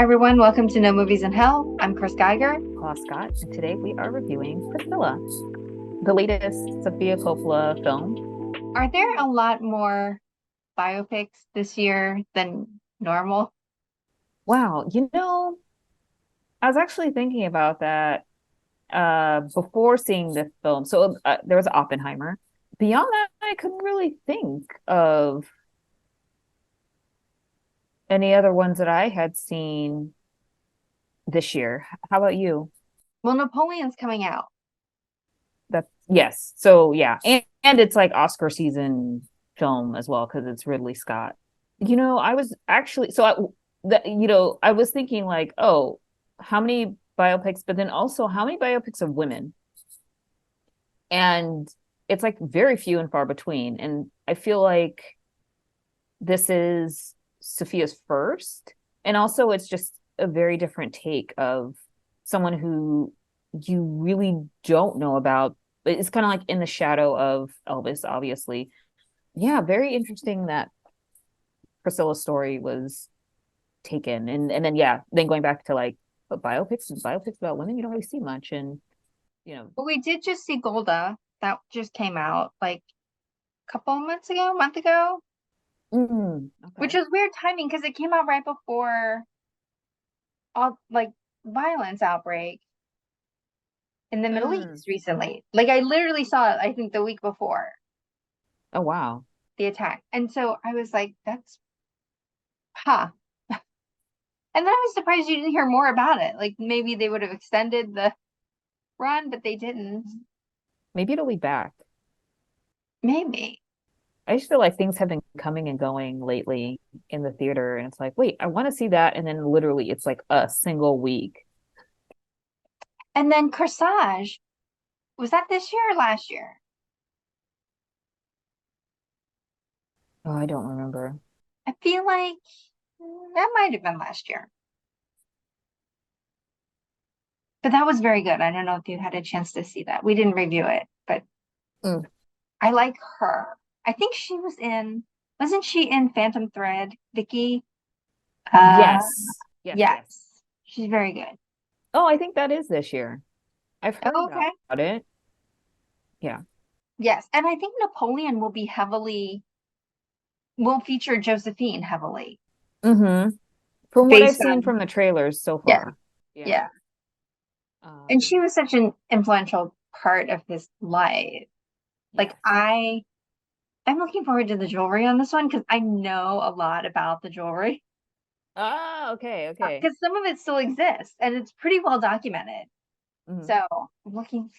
everyone, welcome to No Movies in Hell. I'm Chris Geiger. Claus Scott, and today we are reviewing Priscilla, the latest Sofia Coppola film. Are there a lot more biopics this year than normal? Wow, I was actually thinking about that before seeing this film. So there was Oppenheimer. Beyond that, I couldn't really think of any other ones that I had seen this year. How about you? Well, Napoleon's coming out. That's yes. So yeah, and it's like Oscar season film as well because it's Ridley Scott. I was actually I was thinking like, oh, how many biopics, but then also how many biopics of women? And it's like very few and far between. And I feel like this is Sophia's first, and also it's just a very different take of someone who you really don't know about. It's kind of like in the shadow of Elvis, obviously. Yeah, very interesting that Priscilla's story was taken, and then then going back to like biopics about women, you don't really see much, and But we did just see Golda. That just came out like a couple of months ago, a month ago, which okay. was weird timing because it came out right before all like violence outbreak in the Middle Mm. East recently. Like I literally saw it, I think the week before Oh wow. the attack. And so I was like, that's huh. And then I was surprised you didn't hear more about it. Like maybe they would have extended the run, but they didn't. Maybe it'll be back. Maybe. I just feel like things have been coming and going lately in the theater, and it's like, wait, I want to see that, and then literally it's like a single week. And then Corsage, was that this year or last year? Oh, I don't remember. I feel like that might have been last year. But that was very good. I don't know if you had a chance to see that. We didn't review it, but Mm. I like her. I think she was wasn't she in Phantom Thread, Vicky? Uh, Yes. Yes, yes. yes. She's very good. Oh, I think that is this year. I've heard Oh, about okay. it. Yeah. Yes. And I think Napoleon will feature Josephine heavily Mm-hmm. From what I've based seen on, from the trailers so yeah, far. Yeah. yeah. And she Um, was such an influential part of his life. Like yes. I'm looking forward to the jewelry on this one because I know a lot about the jewelry Ah, okay, okay. because some of it still exists and it's pretty well documented. Mhm. So I'm looking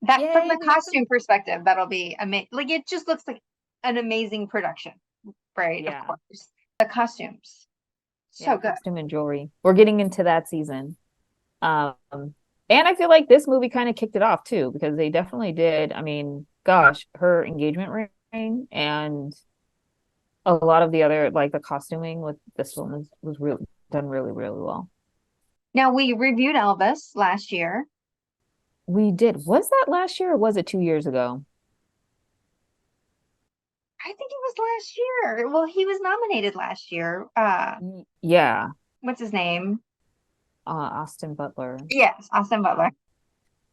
that from Yay, the we got some. costume perspective, that'll be amazing. Like it just looks like an amazing production, right? Of Yeah. course. The costumes, Yeah, so good. costume and jewelry. We're getting into that season. Um, and I feel like this movie kind of kicked it off too, because they definitely did. I mean, gosh, her engagement ring and a lot of the other like the costuming with this one was really done really, really well. Now we reviewed Elvis last year. We did. Was that last year or was it 2 years ago? I think it was last year. Well, he was nominated last year. Yeah, What's his name? Austin Butler. Yes, Austin Butler.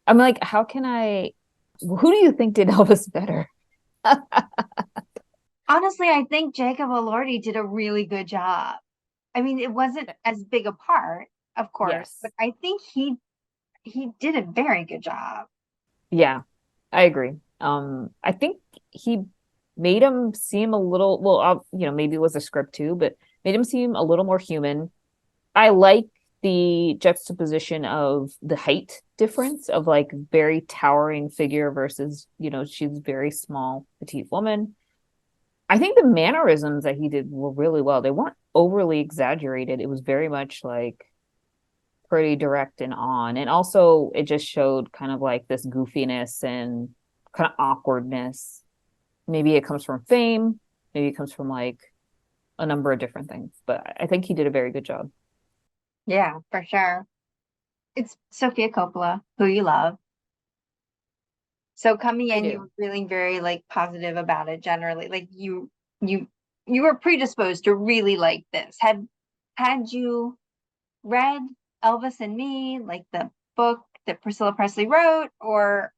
I'm like, how can I? Who do you think did Elvis better? Honestly, I think Jacob Elordi did a really good job. I mean, it wasn't as big a part, of course, but Yes. I think he did a very good job. Yeah, I agree. I think he made him seem a little, well, maybe it was a script too, but made him seem a little more human. I like the juxtaposition of the height difference of like very towering figure versus, she's very small, petite woman. I think the mannerisms that he did were really well. They weren't overly exaggerated. It was very much like pretty direct and on. And also it just showed kind of like this goofiness and kind of awkwardness. Maybe it comes from fame, maybe it comes from like a number of different things. But I think he did a very good job. Yeah, for sure. It's Sofia Coppola, who you love. So coming I in, you do. were feeling very like positive about it generally. Like you you were predisposed to really like this. Had you read Elvis and Me, like the book that Priscilla Presley wrote, or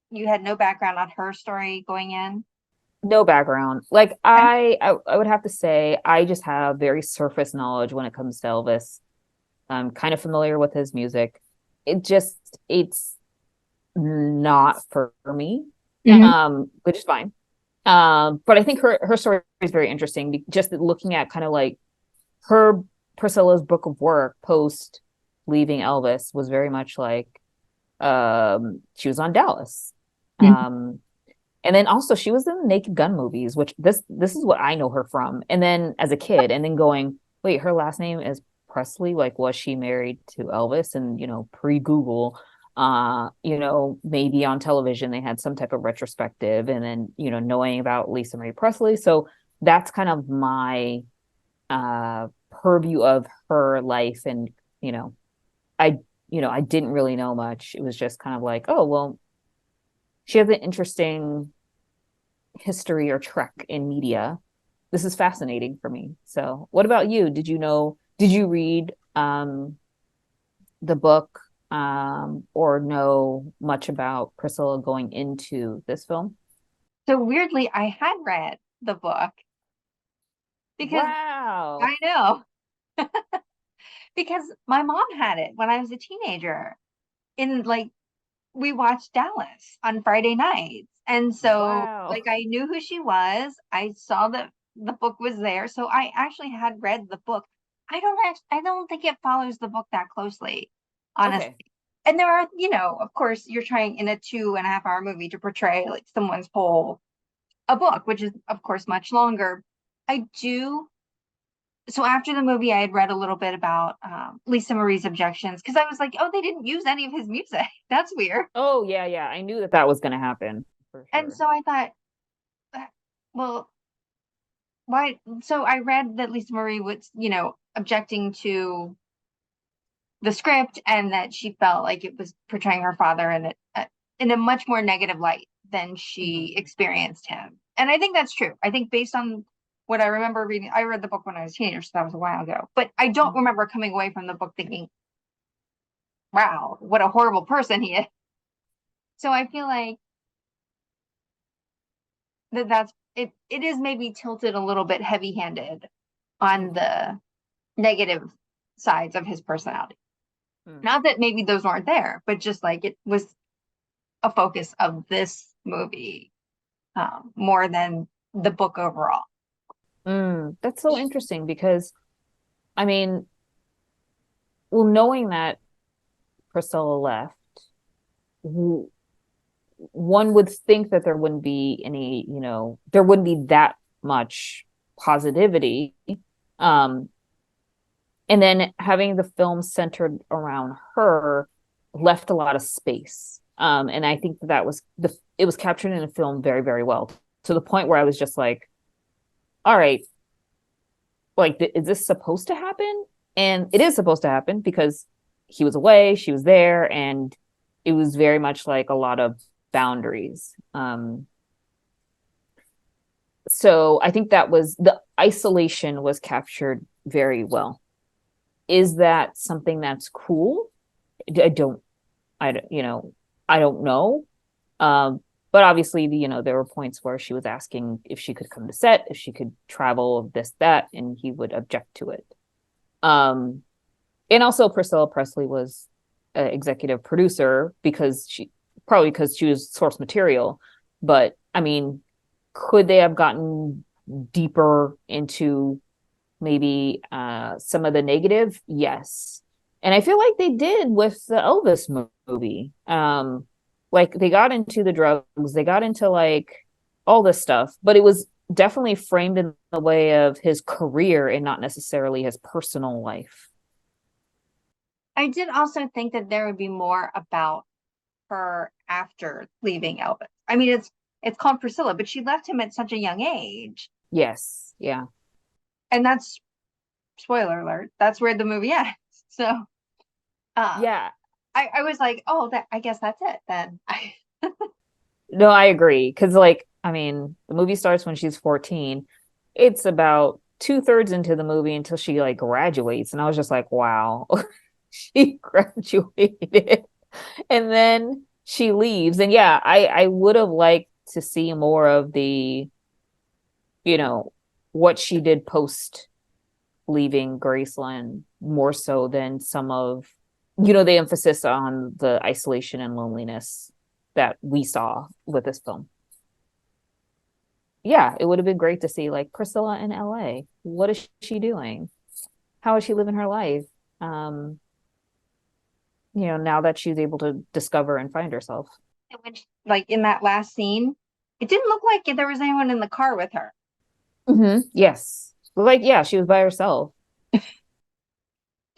you had no background on her story going in? No background. Like Okay. I would have to say I just have very surface knowledge when it comes to Elvis. I'm kind of familiar with his music. It's not for me, Hmm. which is fine. But I think her story is very interesting. Just looking at kind of like her Priscilla's book of work post leaving Elvis was very much like she was on Dallas. Um, and then also she was in the Naked Gun movies, which this is what I know her from. And then as a kid, and then going, wait, her last name is Presley. Like, was she married to Elvis? And pre-Google, maybe on television they had some type of retrospective, and then knowing about Lisa Marie Presley. So that's kind of my purview of her life, and you know, I I didn't really know much. It was just kind of like, oh well, she has an interesting history or trek in media. This is fascinating for me. So, what about you? Did you read the book or know much about Priscilla going into this film? So weirdly, I had read the book because Wow. I know, because my mom had it when I was a teenager. In like we watched Dallas on Friday nights. And so Wow. like I knew who she was. I saw that the book was there. So I actually had read the book. I don't think it follows the book that closely, honestly. Okay. And there are, of course, you're trying in a 2.5 hour movie to portray like someone's whole a book, which is of course much longer. I do So after the movie, I had read a little bit about Lisa Marie's objections because I was like, oh, they didn't use any of his music. That's weird. Oh, yeah, yeah. I knew that was going to happen for And sure. so I thought, uh, well, why? So I read that Lisa Marie was, objecting to the script and that she felt like it was portraying her father in a much more negative light than Mhm. she experienced him. And I think that's true. I think based on what I remember reading, I read the book when I was a teenager, so that was a while ago. But I don't Mhm. remember coming away from the book thinking, wow, what a horrible person he is. So I feel like that's it. It is maybe tilted a little bit heavy-handed on the negative sides of his personality. Mhm. Not that maybe those weren't there, but just like it was a focus of this movie more than the book overall. That's so interesting because I mean, well, knowing that Priscilla left, w- one would think that there wouldn't be any, there wouldn't be that much positivity. Um, and then having the film centered around her left a lot of space. And I think that was it was captured in the film very, very well, to the point where I was just like, all right, like, is this supposed to happen? And it is supposed to happen because he was away, she was there, and it was very much like a lot of boundaries. So I think that was the isolation was captured very well. Is that something that's cool? I don't, I don't, I don't know. Um, but obviously, there were points where she was asking if she could come to set, if she could travel, this, that, and he would object to it. Um, and also Priscilla Presley was an executive producer because she was source material. But I mean, could they have gotten deeper into maybe some of the negative? Yes. And I feel like they did with the Elvis movie. Like they got into the drugs, they got into like all this stuff, but it was definitely framed in the way of his career and not necessarily his personal life. I did also think that there would be more about her after leaving Elvis. I mean, it's called Priscilla, but she left him at such a young age, Yes. Yeah. and that's spoiler alert. That's where the movie ends. So, uh, Yeah. I was like, oh, that I guess that's it then. No, I agree. Because, like, I mean, the movie starts when she's 14. It's about 2/3 into the movie until she like graduates, and I was just like, wow, she graduated, and then she leaves. And yeah, I would have liked to see more of the, you know, what she did post leaving Graceland, more so than some of, the emphasis on the isolation and loneliness that we saw with this film. Yeah, it would have been great to see like Priscilla in LA. What is she doing? How is she living her life? Um, now that she's able to discover and find herself. Which, like in that last scene, it didn't look like there was anyone in the car with her. Yes. Like, yeah, she was by herself. Do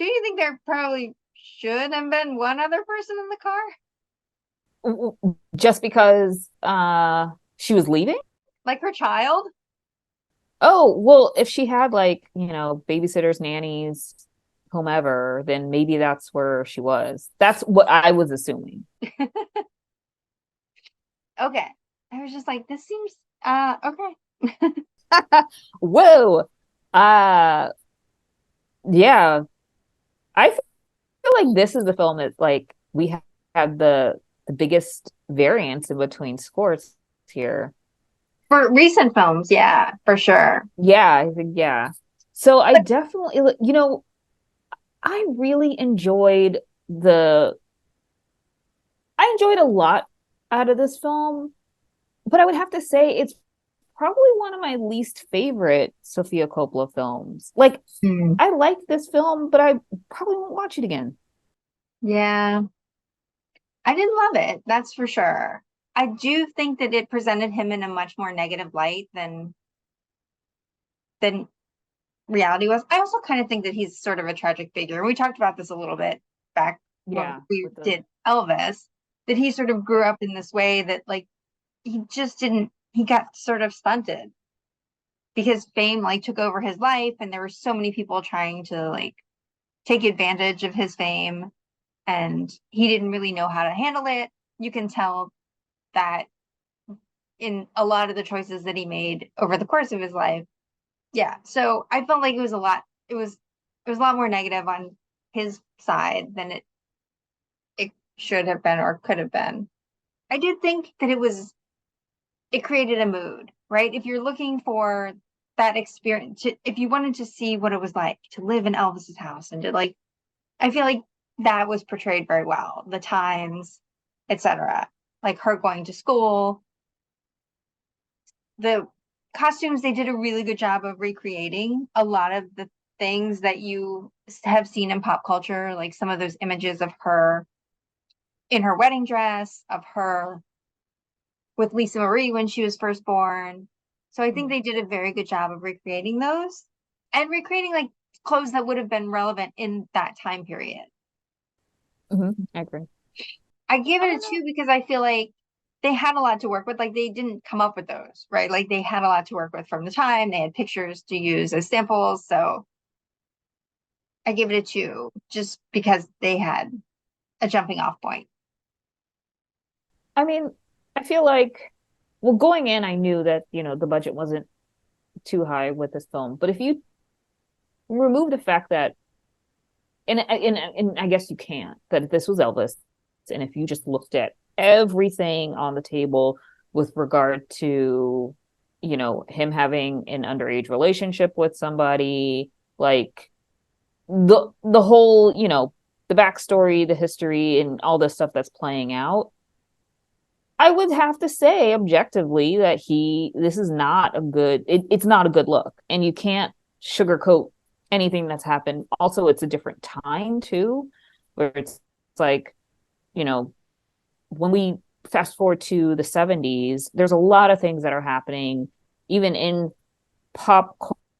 you think there probably should have been one other person in the car? Just because she was leaving? Like her child? Oh, well, if she had like, babysitters, nannies, whomever, then maybe that's where she was. That's what I was assuming. Okay. I was just like, this seems okay. Whoa. Uh yeah. I feel like this is the film that like we have the biggest variance in between scores here. For recent films, yeah, for sure. Yeah, I think yeah. So I But definitely, I really enjoyed the I enjoyed a lot out of this film, but I would have to say it's probably one of my least favorite Sofia Coppola films. Like, hmm, I like this film, but I probably won't watch it again. yeah, I didn't love it, that's for sure. I do think that it presented him in a much more negative light than reality was. I also kind of think that he's sort of a tragic figure. We talked about this a little bit back when Yeah, we with the did Elvis, that he sort of grew up in this way that like he got sort of stunted because fame like took over his life and there were so many people trying to like take advantage of his fame and he didn't really know how to handle it. You can tell that in a lot of the choices that he made over the course of his life. Yeah. So I felt like it was a lot more negative on his side than it should have been or could have been. I did think that it created a mood, right? If you're looking for that experience, if you wanted to see what it was like to live in Elvis's house and to like, I feel like that was portrayed very well. The times, etc. Like her going to school, the costumes, they did a really good job of recreating a lot of the things that you have seen in pop culture, like some of those images of her in her wedding dress, of her with Lisa Marie when she was first born. So I think they did a very good job of recreating those and recreating like clothes that would have been relevant in that time period. I agree. I give I it a don't know. two because I feel like they had a lot to work with. Like they didn't come up with those, right? Like they had a lot to work with from the time. They had pictures to use as samples. So I give it a two just because they had a jumping off point. I mean, I feel like, well, going in, I knew that, the budget wasn't too high with this film. But if you remove the fact that, and I guess you can't, that this was Elvis, and if you just looked at everything on the table with regard to, him having an underage relationship with somebody, like the whole, the backstory, the history, and all this stuff that's playing out, I would have to say objectively that this is not it's not a good look. And you can't sugarcoat anything that's happened. Also, it's a different time too, where it's like, you know, when we fast forward to the 70s, there's a lot of things that are happening, even in pop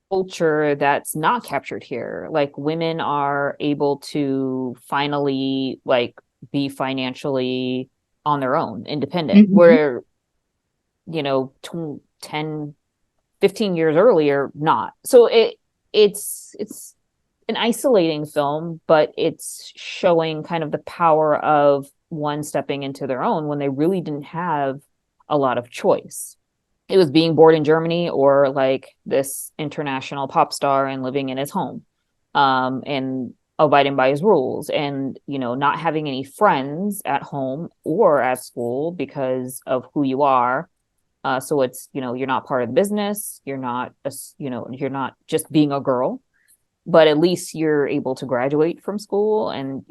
culture, that's not captured here. Like women are able to finally like be financially on their own, independent, Mhm. where 10, 15 years earlier, not. So it's an isolating film, but it's showing kind of the power of one stepping into their own when they really didn't have a lot of choice. it was being born in Germany or like this international pop star and living in his home, and abiding by his rules, and not having any friends at home or at school because of who you are. So it's, you're not part of the business, you're not just being a girl, but at least you're able to graduate from school. And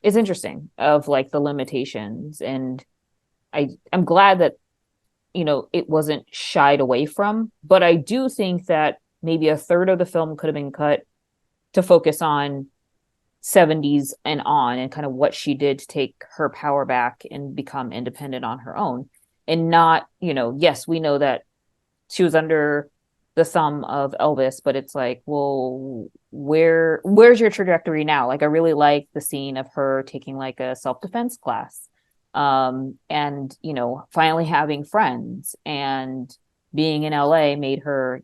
it's interesting of like the limitations. And I'm glad that it wasn't shied away from. But I do think that maybe a third of the film could have been cut to focus on 70s and on, and kind of what she did to take her power back and become independent on her own. And not, yes, we know that she was under the thumb of Elvis, but it's like, well, where's your trajectory now? Like, I really like the scene of her taking like a self-defense class, and finally having friends, and being in LA made her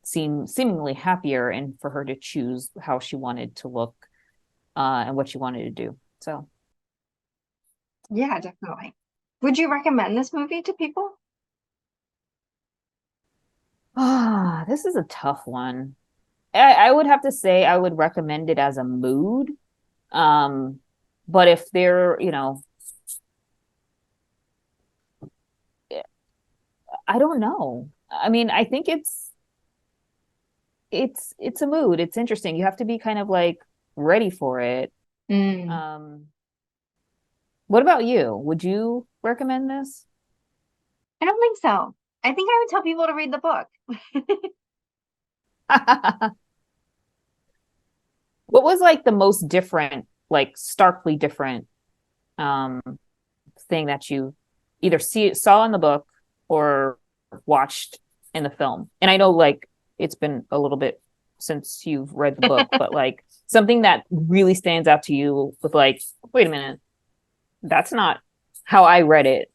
seemingly happier, and for her to choose how she wanted to look, and what she wanted to do. So Yeah, definitely. Would you recommend this movie to people? this is a tough one. I would have to say I would recommend it as a mood. Um, but if they're, I don't know. I mean, I think it's a mood. It's interesting. You have to be kind of like ready for it. Mm, Um, what about you? Would you recommend this? I don't think so. I think I would tell people to read the book. What was like the most different, like starkly different um thing that you either saw in the book or watched in the film? And I know like it's been a little bit since you've read the book, but like something that really stands out to you with like, wait a minute, that's not how I read it.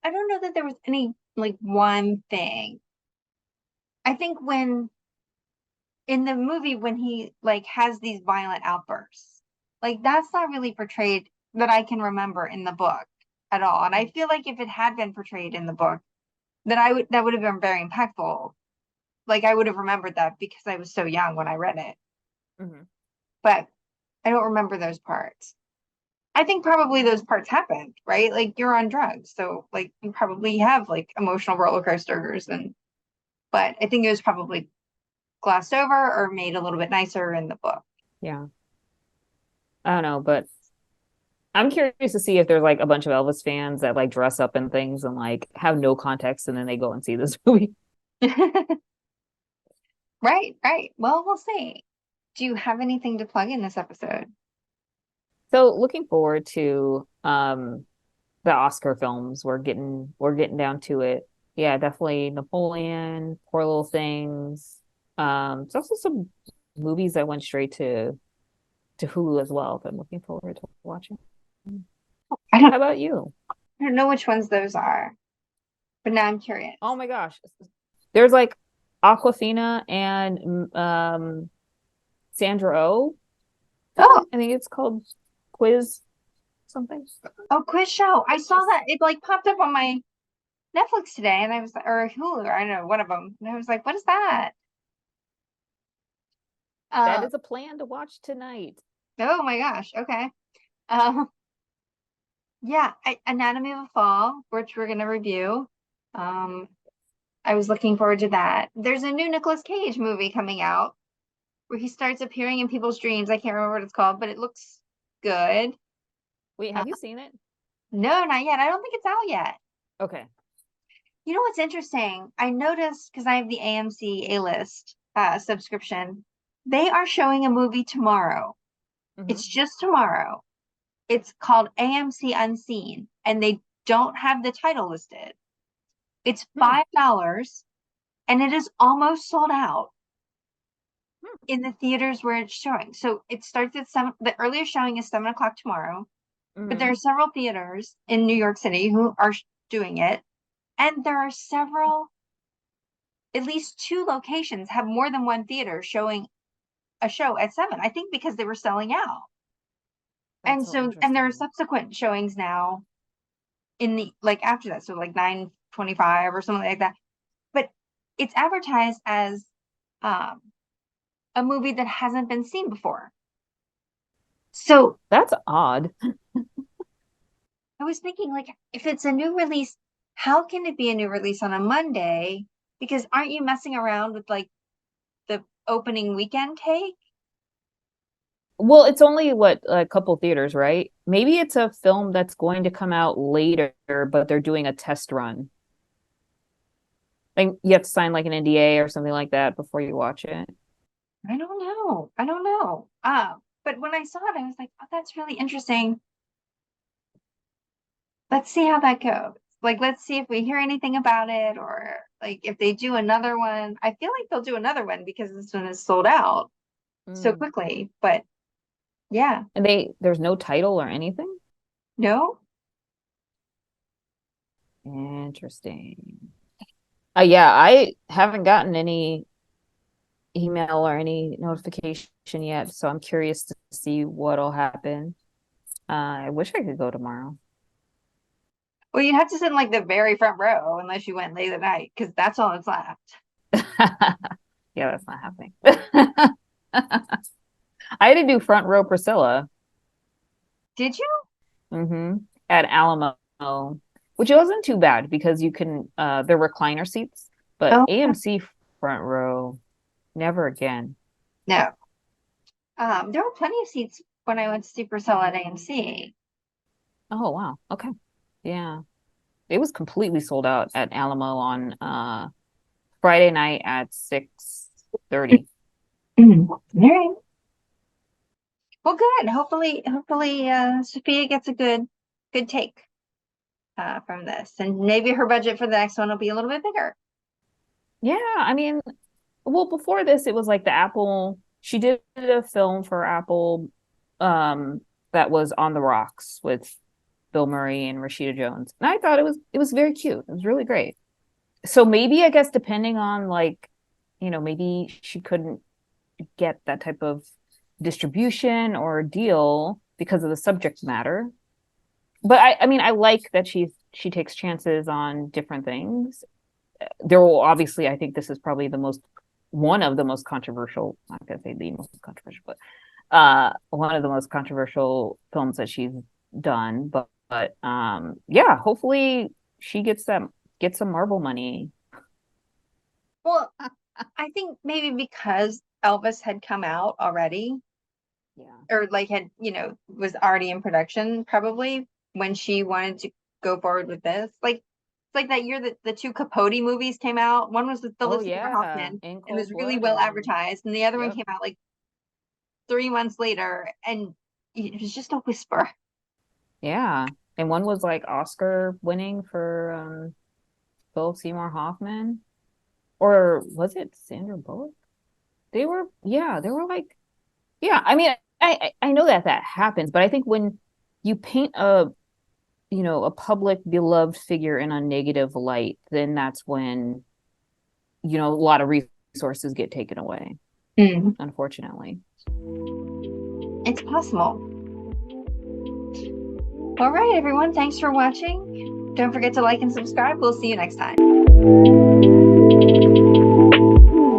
I don't know that there was any like one thing. I think when in the movie when he like has these violent outbursts, like that's not really portrayed that I can remember in the book at all. And I feel like if it had been portrayed in the book, that would have been very impactful. Like I would have remembered that because I was so young when I read it. Mm-hmm. But I don't remember those parts. I think probably those parts happened, right? Like you're on drugs, so like you probably have like emotional roller coasters but I think it was probably glossed over or made a little bit nicer in the book. Yeah, I don't know, but I'm curious to see if there's like a bunch of Elvis fans that like dress up in things and like have no context, and then they go and see this movie. Right, right. Well, we'll see. Do you have anything to plug in this episode? So looking forward to the Oscar films. We're getting down to it. Yeah, definitely Napoleon, Poor Little Things. There's also some movies that went straight to Hulu as well that I'm looking forward to watching. I don't How about you? I don't know which ones those are, but now I'm curious. Oh my gosh. There's like Aquafina and Sandra Oh Oh, film. I think it's called Quiz something. oh, quiz show. I It's saw just that. It like popped up on my Netflix today and I was or Hulu, I don't know, one of them. And I was like, what is that? that Uh, is a plan to watch tonight. oh my gosh. Okay. Um, yeah, Anatomy of a Fall, which we're gonna review. Um, I was looking forward to that. There's a new Nicolas Cage movie coming out where he starts appearing in people's dreams. I can't remember what it's called, but it looks good. Wait, Uh, have you seen it? no, not yet. I don't think it's out yet. Okay. You know what's interesting? I noticed because I have the AMC A-list subscription. They are showing a movie tomorrow. Hmm. It's just tomorrow. It's called AMC Unseen, and they don't have the title listed. It's Hmm. $5, and it is almost sold out Hmm. in the theaters where it's showing. So it starts at 7. The earliest showing is 7 o'clock tomorrow, but there Hmm. are several theaters in New York City who are doing it, and there are several. At least two locations have more than one theater showing a show at 7. I think because they were selling out. That's And so so, and there are interesting. subsequent showings now in the like after that. So like 9 25 or something like that. But it's advertised as a movie that hasn't been seen before. So That's odd. I was thinking, like, if it's a new release, how can it be a new release on a Monday? Because aren't you messing around with like the opening weekend take? Well, it's only what, a couple theaters, right? Maybe it's a film that's going to come out later, but they're doing a test run. Like you have to sign like an NDA or something like that before you watch it. I don't know. I don't know. But when I saw it, I was like, oh, that's really interesting. Let's see how that goes. Like, let's see if we hear anything about it, or like if they do another one. I feel like they'll do another one because this one is sold out so Mm. quickly. But yeah, And there's no title or anything? no. Interesting. Yeah, I haven't gotten any email or any notification yet, so I'm curious to see what'll happen. I wish I could go tomorrow. Well, you'd have to sit in like the very front row unless you went late at night, because that's all that's left. Yeah, that's not happening. I had to do front row Priscilla. Did you? hmm At Alamo, which it wasn't too bad because you can they're recliner seats, but Oh AMC front row, never again. no. There were plenty of seats when I went to see Priscilla at AMC. Oh wow. Okay. Yeah. It was completely sold out at Alamo on Friday night at 6:30. All right. Well, good. Hopefully, Sophia gets a good take from this, and maybe her budget for the next one will be a little bit bigger. Yeah, I mean, well, before this, it was like the Apple. She did a film for Apple, that was On the Rocks with Bill Murray and Rashida Jones, and I thought it was very cute. It was really great. So maybe I guess depending on like, maybe she couldn't get that type of distribution or deal because of the subject matter. But I mean, I like that she takes chances on different things. There will obviously, I think this is probably one of the most controversial, I'm not gonna say the most controversial, but one of the most controversial films that she's done. But yeah, hopefully she gets some Marvel money. Well, I think maybe because Elvis had come out already, Yeah. or like had, was already in production probably when she wanted to go forward with this. Like it's like that year that the two Capote movies came out. One was with Oh Phyllis Seymour yeah, Hoffman In and was Cold really Blood well and advertised, and the other one yep. came out like 3 months later, and it was just a whisper. Yeah. And one was like Oscar winning for Philip Seymour Hoffman. Or was it Sandra Bullock? They were like, yeah, I mean, I know that that happens, but I think when you paint a public beloved figure in a negative light, then that's when, a lot of resources get taken away, Mm. unfortunately. It's possible. All right, everyone. Thanks for watching. Don't forget to like and subscribe. We'll see you next time.